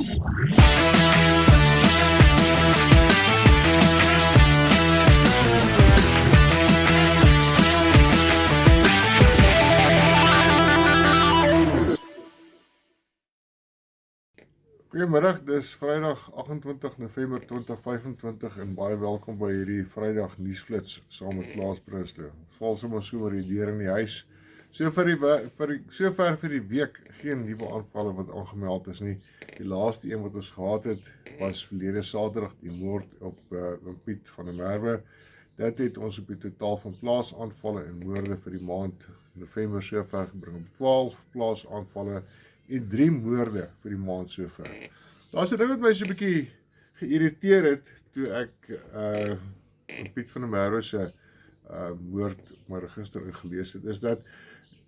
Goeiemiddag, dis Vrydag 28 November 2025 en baie welkom by hierdie Vrydag nuusflits saam met Klaas Prinsloo. Ons val sommer so oor die deur in die huis. Sover vir die week geen nuwe aanvalle wat aangemeld is nie. Die laaste een wat ons gehad het was verlede Saterdag, die moord op Piet van der Merwe. Dit het ons op die totaal van plaasaanvalle en moorde vir die maand November sover gebring op 12 plaasaanvalle en 3 moorde vir die maand sover. Daar's 'n ding wat my so 'n bietjie geïrriteer het toe ek Piet van der Merwe se moord op my register ingelees het, is dat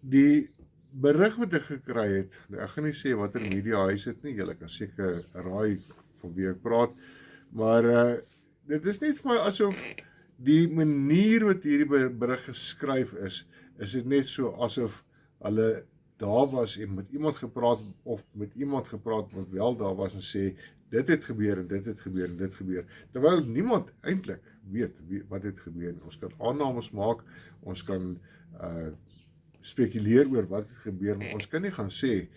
die berig wat ek gekry het, ek gaan nie sê watter media huis het nie, julle kan seker raai van wie ek praat, maar dit is net vir my asof die manier wat hierdie berig geskryf is dit net so asof hulle daar was en met iemand gepraat of met iemand gepraat wat wel daar was en sê dit het gebeur en dit het gebeur en dit gebeur, terwyl niemand eintlik weet wat het gebeur. Ons kan aannames maak, ons kan spekuleer oor wat het gebeur, maar ons kan nie gaan sê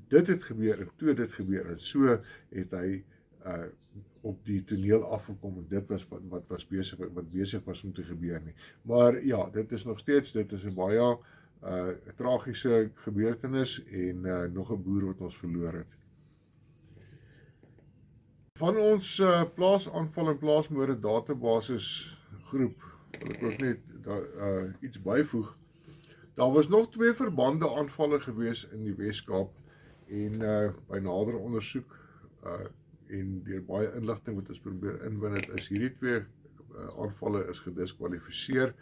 dit het gebeur en toe dit gebeur en so het hy op die toneel afgekom en dit was wat besig was om te gebeur nie. Maar ja, dit is nog steeds, dit is 'n baie tragiese gebeurtenis en nog 'n boer wat ons verloor het. Van ons plaasaanval en plaasmoorde databasis groep, wil ek ook net iets byvoeg. Daar was nog 2 verbande aanvalle gewees in die Weskaap en by nader ondersoek en deur baie inligting wat ons probeer inwin het, is hierdie 2 aanvalle is gediskwalifiseer.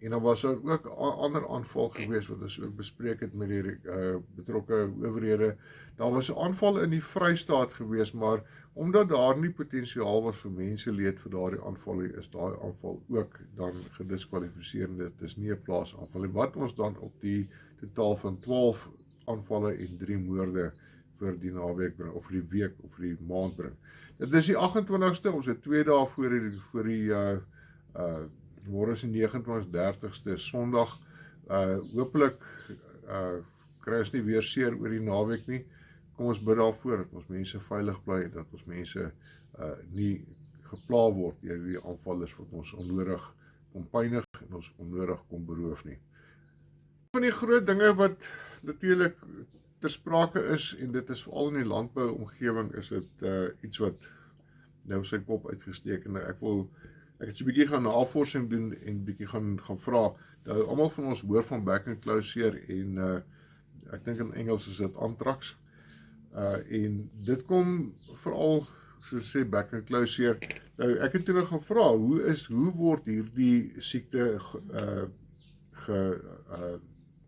En dan was daar ook 'n ander aanval gewees wat ons ook bespreek het met die betrokke owerhede. Daar was 'n aanval in die Vrystaat gewees, maar omdat daar nie potensiaal was vir menseleed vir daardie aanval, is daai aanval ook dan gediskwalifiseer en dit is nie 'n plaasaanval nie. Wat ons dan op die totaal van 12 aanvalle en 3 moorde vir die naweek bring, of die week of die maand bring. Dit is die 28ste, ons het 2 dae voor die môre is die 29ste Sondag. Hopelik kry ons nie weer seer oor die naweek nie. Kom ons bid daarvoor dat ons mense veilig bly en dat ons mense nie gepla word deur die aanvallers wat ons onnodig kom pynig en ons onnodig kom beroof nie. Van die groot dinge wat natuurlik ter sprake is, en dit is veral in die landbouomgewing, is dit iets wat nou sy kop uitgesteek en ek het so 'n bietjie gaan navorsing doen en bietjie gaan vra. Nou almal van ons hoor van back and closure en ek dink in Engels is dit anthrax. En dit kom veral soos sê back and closure. Nou ek het toe nog gaan vra, hoe word hierdie siekte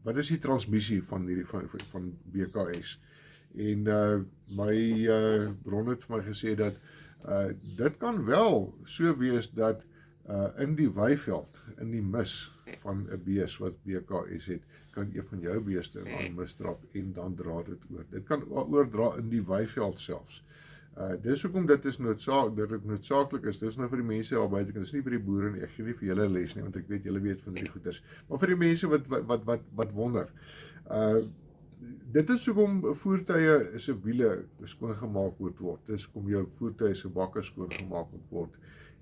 wat is die transmissie van BKS? En my bron het vir my gesê dat dit kan wel so wees dat in die weiveld, in die mis van 'n bees wat BKS het, kan een van jou beeste aan misdrap en dan dra dit oor. Dit kan oordra in die weiveld selfs. Dis hoekom dit noodsaaklik is. Dis nou vir die mense daar buite, dis nie vir die boere nie. Ek gee nie vir julle les nie, want ek weet julle weet van die goeders. Maar vir die mense wat wonder. Dit is hoekom voertuie se wiele skoongemaak moet word. Dis hoekom jou voertuie se bakke skoongemaak moet word.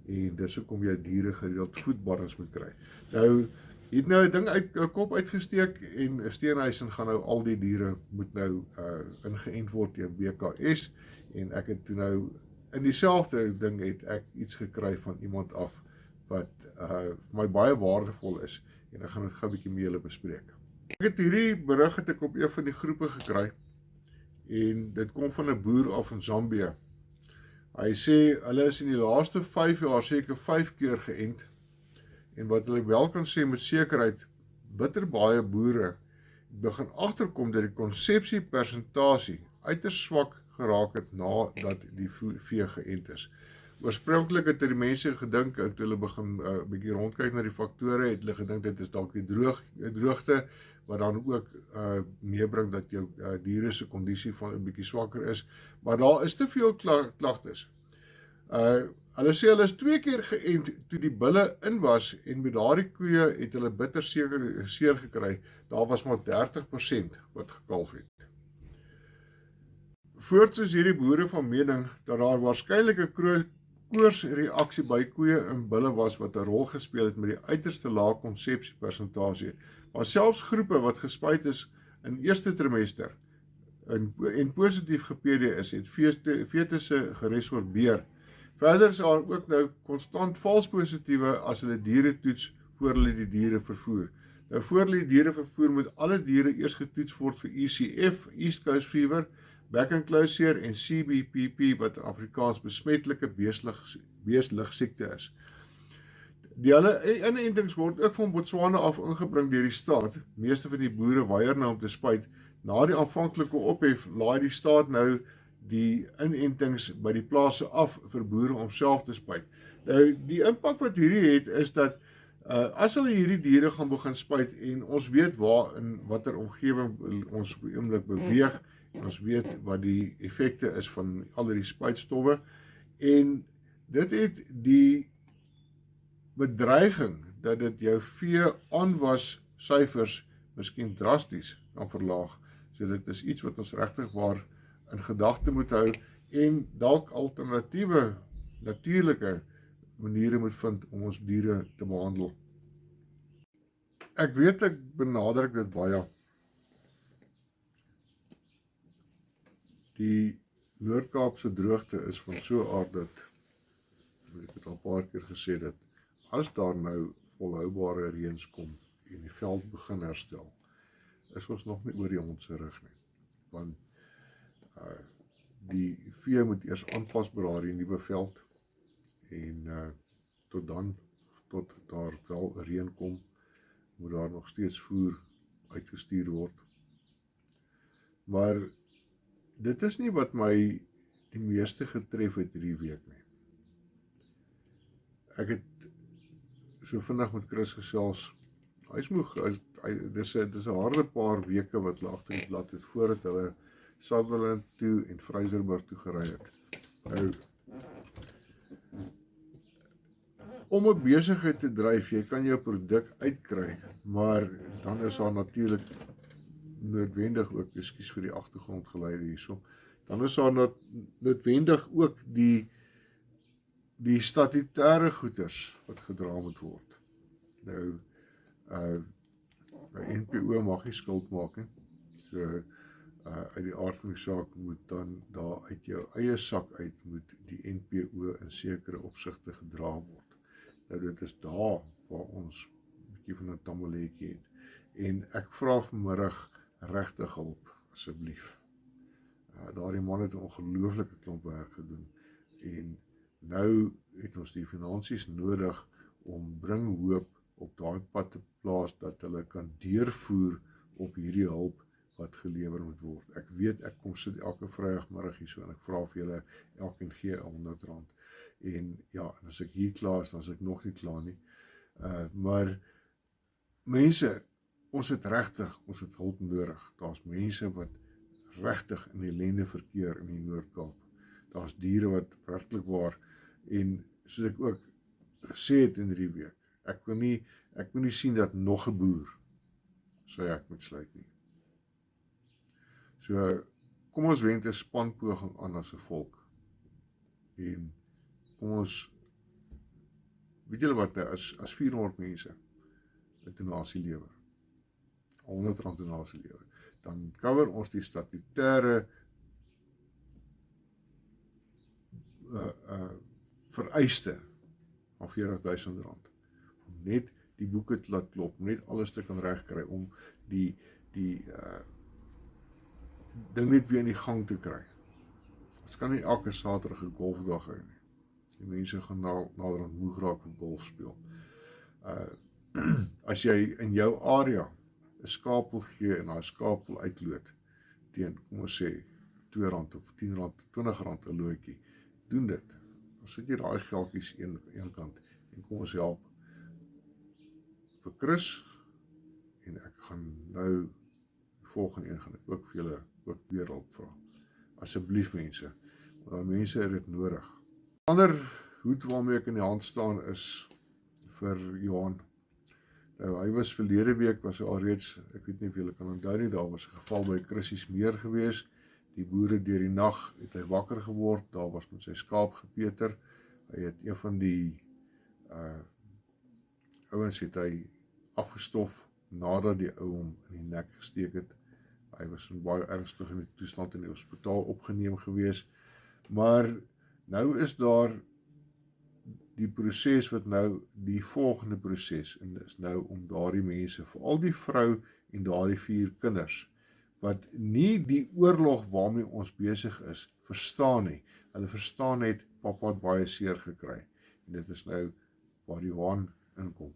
En dis hoekom jy diere gereeld voedbarrings moet kry. Nou, hier het nou 'n ding kop uitgesteek en Steenhuisen gaan nou al die diere moet nou ingeënt word teen BKS. En ek het toe nou in dieselfde ding het ek iets gekry van iemand af wat vir my baie waardevol is en ek gaan dit gou 'n bietjie met julle bespreek. Ek het hierdie berig het ek op een van die groepe gekry en dit kom van 'n boer af in Zambië. Hy sê hulle is in die laaste 5 jaar seker 5 keer geënt en wat hulle wel kan sê met sekerheid, bitter baie boere begin agterkom dat die konsepsiepersentasie uiters swak geraak het nadat die vee geënt is. Oorspronklik het die mense gedink, toe hulle begin 'n bietjie rondkyk na die faktore, het hulle gedink dit is dalk die droogte, wat dan ook meebring dat jou diere se kondisie van 'n bietjie swakker is, maar daar is te veel klagtes. Hulle sê hulle is 2 keer geënt toe die bulle in was en met daardie koeie het hulle bitter seer gekry. Daar was maar 30% wat gekalf het. Voorts is hierdie boere van mening dat daar waarskynlik 'n koorsreaksie by koeie en bulle was wat 'n rol gespeel het met die uiterste lae konsepsiepersentasie. Maar selfs groepe wat gespuit is in eerste trimester en positief ge-PD is, het fetusse geresorbeer. Verder is daar ook nou konstant vals positiewe as hulle diere toets voor hulle die diere vervoer. Nou voor hulle die diere vervoer moet alle diere eers getoets word vir ECF, East Coast Fever, bekkenklouseer en CBPP wat in Afrikaans besmetlike beesligsiekte is. Die hulle inentings word ook van Botswana af ingebring deur die staat. Meeste van die boere weier nou om te spuit. Na die aanvanklike ophef laai die staat nou die inentings by die plase af vir boere om self te spuit. Nou die impak wat hierdie het is dat as hulle hierdie diere gaan begin spuit en ons weet waar in watter omgewing ons op die oomblik beweeg, en ons weet wat die effekte is van al die spuitstowwe en dit het die bedreiging dat dit jou vee aanwas syfers miskien drasties kan verlaag. So dit is iets wat ons regtig waar in gedagte moet hou en dalk alternatiewe natuurlike maniere moet vind om ons diere te behandel. Ek weet ek benadruk dit baie. Die Noord-Kaapse droogte is van so 'n aard dat, ek het al 'n paar keer gesê dat as daar nou volhoubare reëns kom en die veld begin herstel, is ons nog nie oor die hond se rug nie. Want die vee moet eers aanpas by daardie nuwe veld en tot daar wel reën kom, moet daar nog steeds voer uitgestuur word. Maar dit is nie wat my die meeste getref het hierdie week nie. Ek het so vinnig met Chris gesels. Hy is moeg, dis 'n harde paar weke wat hulle agter die blad het voordat hulle Sutherland toe en Fraserburg toe gery het. Nou, om 'n besigheid te dryf, jy kan jou produk uitkry, maar dan is daar natuurlik noodwendig ook, ekskuus vir die agtergrondgeluide hierso, dan is daar noodwendig ook die statutêre goeders wat gedra moet word. Nou, by NPO mag jy skuld maak, he. So, uit die aard van die saak moet dan daar uit jou eie sak uit moet die NPO in sekere opsigte gedra word. Nou dit is daar waar ons 'n bietjie van 'n tammeletjie het. En ek vra vanmiddag regtig hulp, asseblief. Daardie man het 'n ongelooflike klomp werk gedoen en nou het ons die finansies nodig om bring hoop op daai pad te plaas dat hulle kan deurvoer op hierdie hulp wat gelewer moet word. Ek weet ek kom sit elke Vrydagmiddag hier so en ek vra vir julle elkeen gee R100. En ja, en as ek hier klaar is, dan is ek nog nie klaar nie. Maar mense, ons het hulp nodig. Daar's mense wat regtig in ellende verkeer in die Noord-Kaap. Daar's diere wat werklik waar en soos ek ook gesê het in hierdie week, ek wil nie sien dat nog 'n boer sê ek moet sluit nie. So, kom ons wend 'n spanpoging aan as 'n volk. En kom ons, weet julle wat, as 400 mense 'n donasie lewer, R100 donasie lewer, dan cover ons die statutêre vereiste van R40.000 om net die boeke te laat klop, om net alles te kan regkry, om die ding net weer in die gang te kry. Ons kan nie elke Saterdag 'n golfdag hou nie. Die mense gaan naderhand moeg raak vir golf speel. As jy in jou area 'n skaap wil gee en daai skaap wil uitloot teen, kom ons sê, R2 of R10, R20 'n lootjie, doen dit. Dan sit jy daai geldjies een kant en kom ons help vir Chris en ek gaan nou die volgende een gaan ek ook vir julle ook weer hulp vra. Asseblief mense, want mense het dit nodig. Ander hoed waarmee ek in die hand staan is vir Johan. Nou, hy was verlede week, was hy alreeds, ek weet nie of julle kan onthou nie, daar was 'n geval by Chrissies Meer gewees. Die boere deur die nag het hy wakker geword, daar was met sy skaap gepeter. Hy het een van die ouens het hy afgestof nadat die ou hom in die nek gesteek het. Hy was in baie ernstige toestand in die hospitaal opgeneem gewees. Maar nou is daar die proses wat nou die volgende proses en is nou om daardie mense, veral die vrou en daardie 4 kinders wat nie die oorlog waarmee ons besig is verstaan nie. Hulle verstaan net pappa het baie seer gekry en dit is nou waar Johan inkom.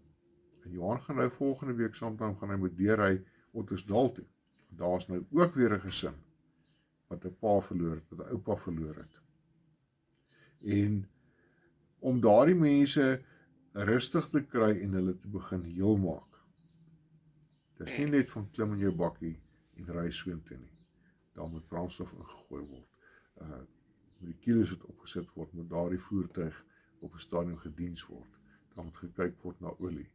En Johan gaan nou volgende week saamdag gaan hy moet deurry Ottosdal toe. Daar is nou ook weer 'n gesin wat 'n pa verloor het, wat 'n oupa verloor het. En om daardie mense rustig te kry en hulle te begin heel maak. Dis nie net van klim in jou bakkie en ry soontoe nie. Daar moet brandstof ingegooi word. Moet die kilos wat opgesit word, moet daardie voertuig op 'n stadium gediens word. Daar moet gekyk word na olie.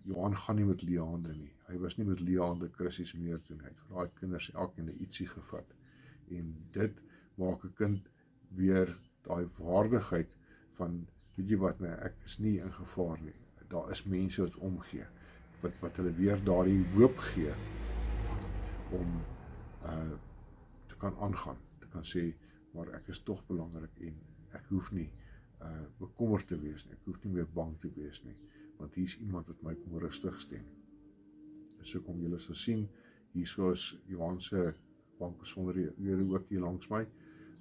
Johan gaan nie met leehande nie. Hy was nie met leehande Chrissies Meer toe nie. Hy het vir daai kinders elkeen 'n ietsie gevat. En dit maak 'n kind weer daai waardigheid van, weet jy wat, nee, ek is nie in gevaar nie. Daar is mense wat omgee, wat hulle weer daardie hoop gee om te kan aangaan, te kan sê, maar ek is tog belangrik en ek hoef nie bekommerd te wees nie, ek hoef nie meer bang te wees nie, want hier is iemand wat my kom rustig stem. En so kom julle sal sien, hier soos Johan se bankbesonderhede ook hier langs my,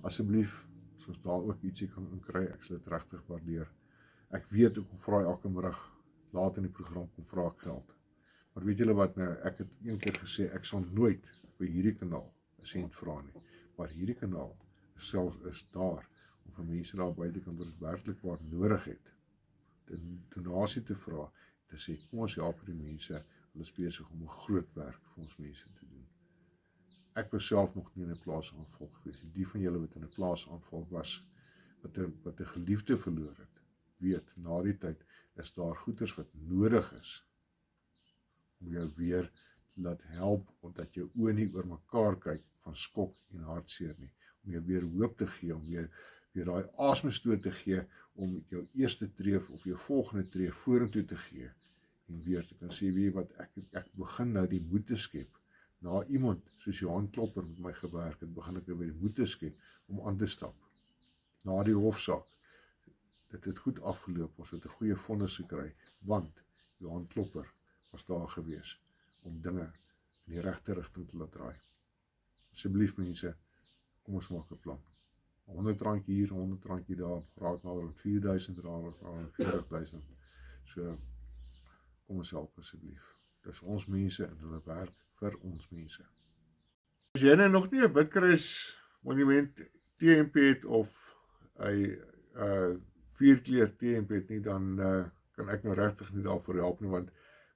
asseblief, soos daar ook ietsie kan inkry, ek sal dit regtig waardeer. Ek weet, ek kom vra elke middag, laat in die program kom vra ek geld. Maar weet julle wat, nou, ek het een keer gesê, ek sal nooit vir hierdie kanaal 'n sent vra nie. Maar hierdie kanaal selfs is daar, om vir mense daar buitekant wat dit werklik waar nodig het, die donasie te vra, te sê, kom ons help die mense, hulle is besig om 'n groot werk vir ons mense te doen. Ek was self nog nie in 'n plaasaanval gewees. Die van julle wat in 'n plaasaanval was, wat 'n geliefde verloor het, weet, na die tyd is daar goeders wat nodig is om jou weer te laat help, omdat jou oë nie oor mekaar kyk van skok en hartseer nie, om jou weer hoop te gee, om weer daai asemstoot te gee, om jou eerste tree of jou volgende tree vorentoe te gee, en weer te kan sê, weet wat, ek begin nou die moed te skep, na iemand soos Johan Klopper met my gewerk het, begin ek nou weer die moed te skep, om aan te stap, na die hofsaak, dit het goed afgeloop, ons het 'n goeie vonnis gekry, want Johan Klopper was daar gewees, om dinge in die regte rigting te laat draai. Asseblief mense, kom ons maak 'n plan. R100 hier, R100 daar, raak maar rond R4.000, raak maar rond R40.000. So, kom ons help asseblief. Dit is ons mense en hulle werk vir ons mense. As jy nou nog nie 'n Witkruis monument TMP het of 'n 4-kleur TMP het nie, dan kan ek nou regtig nie daarvoor help nie, want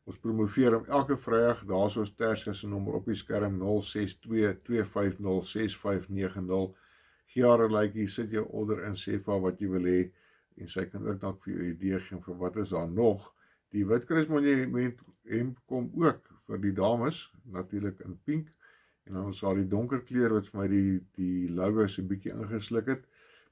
ons promoveer om elke Vrydag, daar soos Tersia se nommer op die skerm 062-250-6590. Gee haar 'n likeie, sit jou order in, sê vir wat jy wil hê, en sy kan ook dalk vir jou idee gee vir wat is daar nog. Die Witkruis monument hemp kom ook vir die dames, natuurlik in pink, en dan is daar die donker kleur wat vir my die logo so 'n bietjie ingesluk het.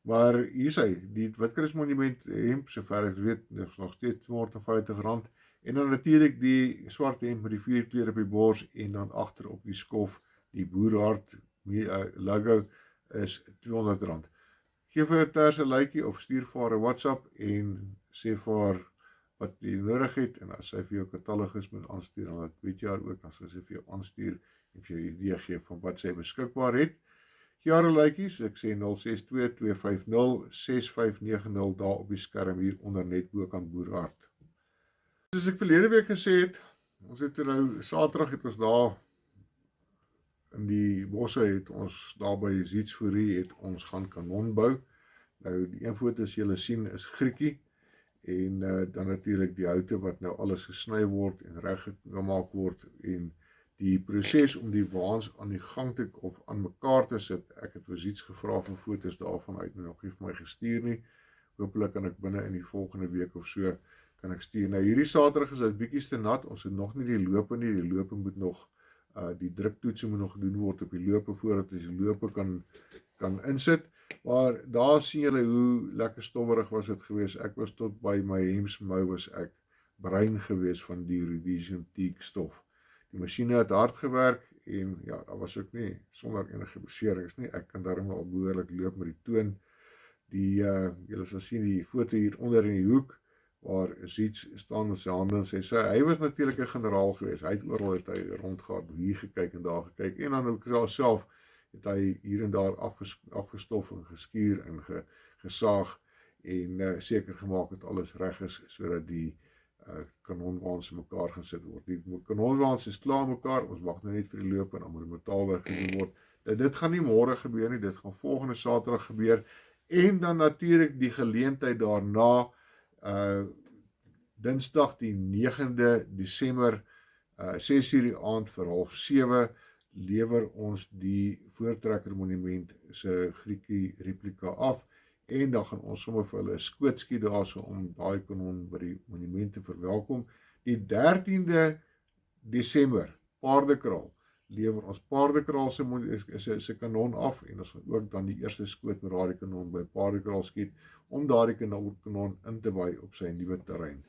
Maar hier is hy, die Witkruis monument hemp, sover ek weet, is nog steeds R250. En dan natuurlik die swart hemp met die 4 kleure op die bors en dan agter op die skof die boerhart logo is R200. Geef vir Tersia 'n likeie of stuur vir haar 'n WhatsApp en sê vir haar wat jy nodig het, en as sy vir jou katalogus moet aanstuur, dan weet jy haar ook, as sy vir jou aanstuur en vir jou idee gee van wat sy beskikbaar het. Gee haar 'n likeie, so ek sê 062-250-6590 daar op die skerm hier onder net bokant boerhart. Soos ek verlede week gesê het, ons het nou, Saterdag het ons daar in die bosse, het ons daar by Zietsfourie, het ons gaan kanon bou. Nou die een foto as julle sien is Griekie, en dan natuurlik die houte wat nou alles gesny word en reggemaak word en die proses om die waans aan die gang te of aan mekaar te sit. Ek het vir iets gevra vir foto's daarvan uit, maar nog nie vir my gestuur nie. Hoopelik kan ek binne in die volgende week of so kan ek stuur. Nou hierdie Saterdag is dit bietjie te nat. Ons het nog nie die lope nie. Die lope moet nog die druktoetse moet nog gedoen word op die lope voordat ons die lope kan insit. Maar daar sien julle hoe lekker stowwerig was dit gewees. Ek was tot by my hemsmou was ek bruin gewees van die rhodesian teak stof. Die masjiene het hard gewerk en ja, daar was ook nie sonder enige beserings nie. Ek kan daarom al behoorlik loop met die toon. Julle sal sien die foto hier onder in die hoek waar Ziets staan met sy hande en hy was natuurlik 'n generaal geweest. Hy het oral rondgegaan, hier gekyk en daar gekyk en dan ook self het hy hier en daar afgestof en geskuur en gesaag en seker gemaak dat alles reg is sodat die kanonwaans mekaar gaan sit word. Die kanonwaans is klaar mekaar, ons wag nou net vir die loop en dan moet die metaalwerk gedoen word. Dit gaan nie môre gebeur nie, dit gaan volgende Saterdag gebeur en dan natuurlik die geleentheid daarna Dinsdag die 9de Desember 6:00 die aand vir 6:30 lewer ons die Voortrekker Monument se Griekie replika af en dan gaan ons sommer vir hulle 'n skoot skiet daarso om daai kanon by die monument te verwelkom. Die 13de Desember, Paardekraal, lewer ons Paardekraal se kanon af en ons gaan ook dan die eerste skoot met daardie kanon by Paardekraal skiet om daardie kanon in te wy op sy nuwe terrein.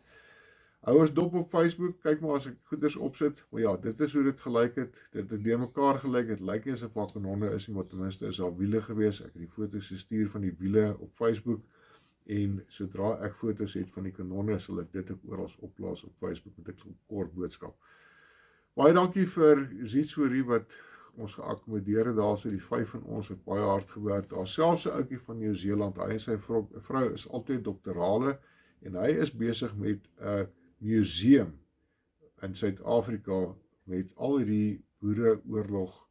Hou ons dop op Facebook, kyk maar as ek goeders opsit, maar ja, dit is hoe dit gelyk het, dit het deur mekaar gelyk, het lyk nie asof daar kanonne is nie, maar ten minste is daar wiele gewees. Ek het die foto's gestuur van die wiele op Facebook en sodra ek foto's het van die kanonne, sal ek dit ook oral opplaas op Facebook met 'n kort boodskap. Baie dankie vir Zietsoorie wat ons geakkommodeer het daar, so die 5 van ons het baie hard gewerk. Daar selfs 'n ouetjie van Nieu-Seeland, hy en sy vrou is altyd doktorale en hy is besig met 'n museum in Suid-Afrika met al hierdie boereoorlog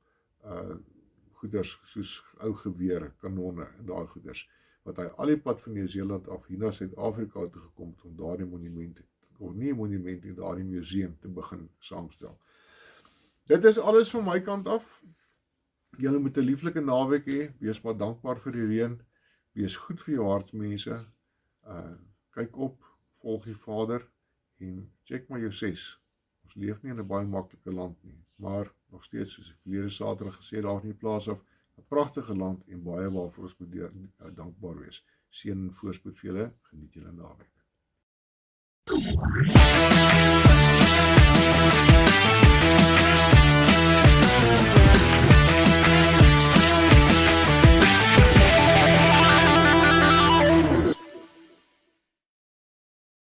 goeders soos ou gewere, kanonne en daai goeders wat hy al die pad van Nieu-Seeland af hier na Suid-Afrika toe gekom het om daardie monumente of nie 'n monument nie, daardie museum te begin saamstel. Dit is alles van my kant af. Julle moet 'n lieflike naweek hê. Wees maar dankbaar vir die reën. Wees goed vir jou hartsmense. Kyk op, volg die Vader en check maar jou 6. Ons leef nie in 'n baie maklike land nie, maar nog steeds soos ek verlede Saterdag gesê daar in die plaas af 'n pragtige land en baie waarvoor ons moet dankbaar wees. Seën en voorspoed vir julle. Geniet julle naweek.